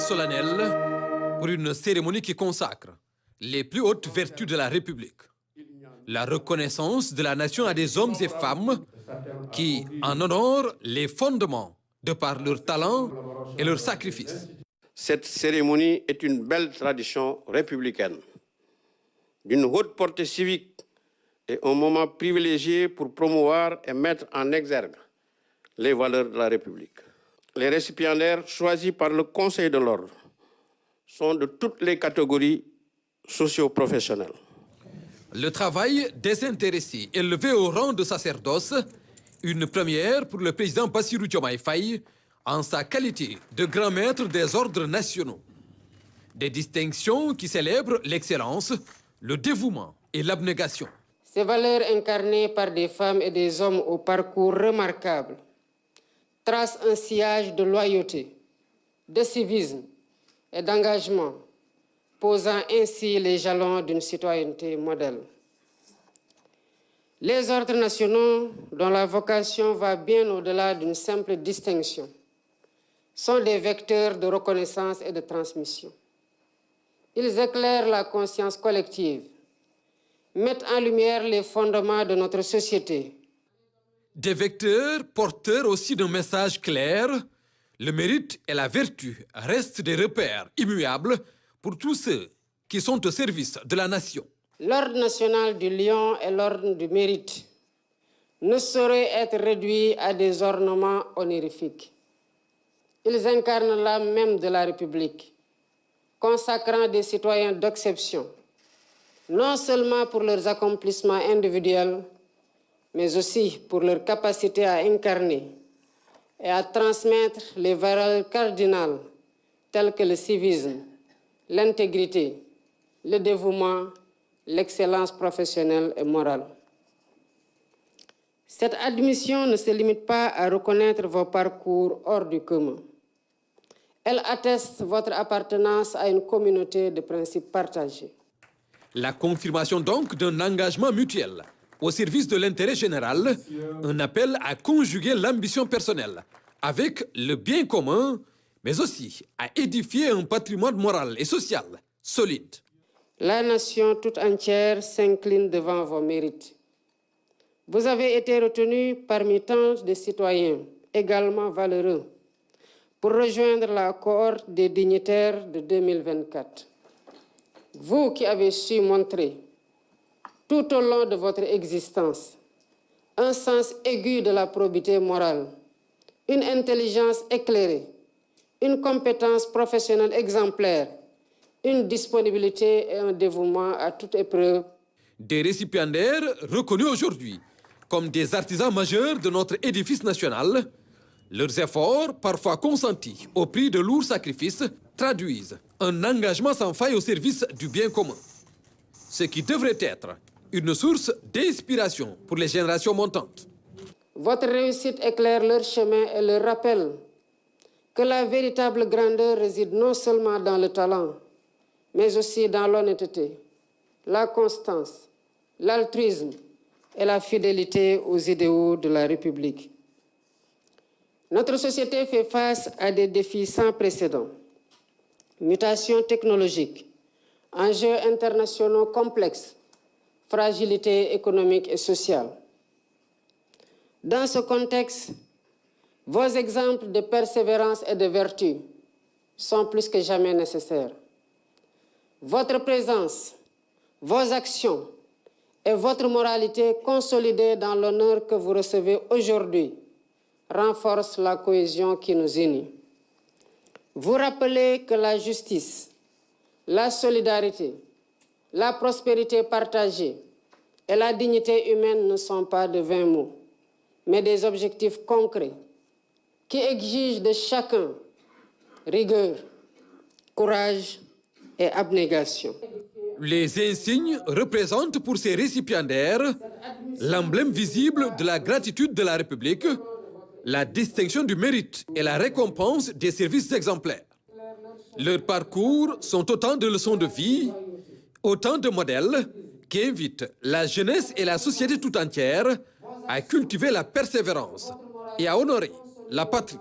solennelle pour une cérémonie qui consacre les plus hautes vertus de la République. La reconnaissance de la nation à des hommes et femmes qui en honorent les fondements de par leur talent et leur sacrifice. Cette cérémonie est une belle tradition républicaine, d'une haute portée civique et un moment privilégié pour promouvoir et mettre en exergue les valeurs de la République. Les récipiendaires choisis par le Conseil de l'Ordre sont de toutes les catégories socio-professionnelles. Le travail désintéressé élevé au rang de sacerdoce, une première pour le président Bassirou Diomaye Faye en sa qualité de grand maître des ordres nationaux. Des distinctions qui célèbrent l'excellence, le dévouement et l'abnégation. Ces valeurs incarnées par des femmes et des hommes au parcours remarquable tracent un sillage de loyauté, de civisme et d'engagement, posant ainsi les jalons d'une citoyenneté modèle. Les ordres nationaux, dont la vocation va bien au-delà d'une simple distinction, sont des vecteurs de reconnaissance et de transmission. Ils éclairent la conscience collective, mettent en lumière les fondements de notre société. Des vecteurs porteurs aussi d'un message clair, le mérite et la vertu restent des repères immuables pour tous ceux qui sont au service de la nation. L'ordre national du Lion et l'ordre du mérite ne sauraient être réduits à des ornements honorifiques. Ils incarnent l'âme même de la République, consacrant des citoyens d'exception, non seulement pour leurs accomplissements individuels, mais aussi pour leur capacité à incarner et à transmettre les valeurs cardinales telles que le civisme, l'intégrité, le dévouement, l'excellence professionnelle et morale. Cette admission ne se limite pas à reconnaître vos parcours hors du commun. Elle atteste votre appartenance à une communauté de principes partagés. La confirmation donc d'un engagement mutuel au service de l'intérêt général, un appel à conjuguer l'ambition personnelle avec le bien commun, mais aussi à édifier un patrimoine moral et social solide. La nation toute entière s'incline devant vos mérites. Vous avez été retenu parmi tant de citoyens également valeureux pour rejoindre la cohorte des dignitaires de 2024. Vous qui avez su montrer tout au long de votre existence un sens aigu de la probité morale, une intelligence éclairée, une compétence professionnelle exemplaire, une disponibilité et un dévouement à toute épreuve. Des récipiendaires reconnus aujourd'hui comme des artisans majeurs de notre édifice national, leurs efforts, parfois consentis au prix de lourds sacrifices, traduisent un engagement sans faille au service du bien commun. Ce qui devrait être une source d'inspiration pour les générations montantes. Votre réussite éclaire leur chemin et leur rappelle que la véritable grandeur réside non seulement dans le talent, mais aussi dans l'honnêteté, la constance, l'altruisme et la fidélité aux idéaux de la République. Notre société fait face à des défis sans précédent. Mutations technologiques, enjeux internationaux complexes, fragilité économique et sociale. Dans ce contexte, vos exemples de persévérance et de vertu sont plus que jamais nécessaires. Votre présence, vos actions et votre moralité consolidée dans l'honneur que vous recevez aujourd'hui renforcent la cohésion qui nous unit. Vous rappelez que la justice, la solidarité, la prospérité partagée et la dignité humaine ne sont pas de vains mots, mais des objectifs concrets qui exigent de chacun rigueur, courage et abnégation. Les insignes représentent pour ces récipiendaires l'emblème visible de la gratitude de la République, la distinction du mérite et la récompense des services exemplaires. Leurs parcours sont autant de leçons de vie, autant de modèles qui invitent la jeunesse et la société tout entière à cultiver la persévérance et à honorer la patrie.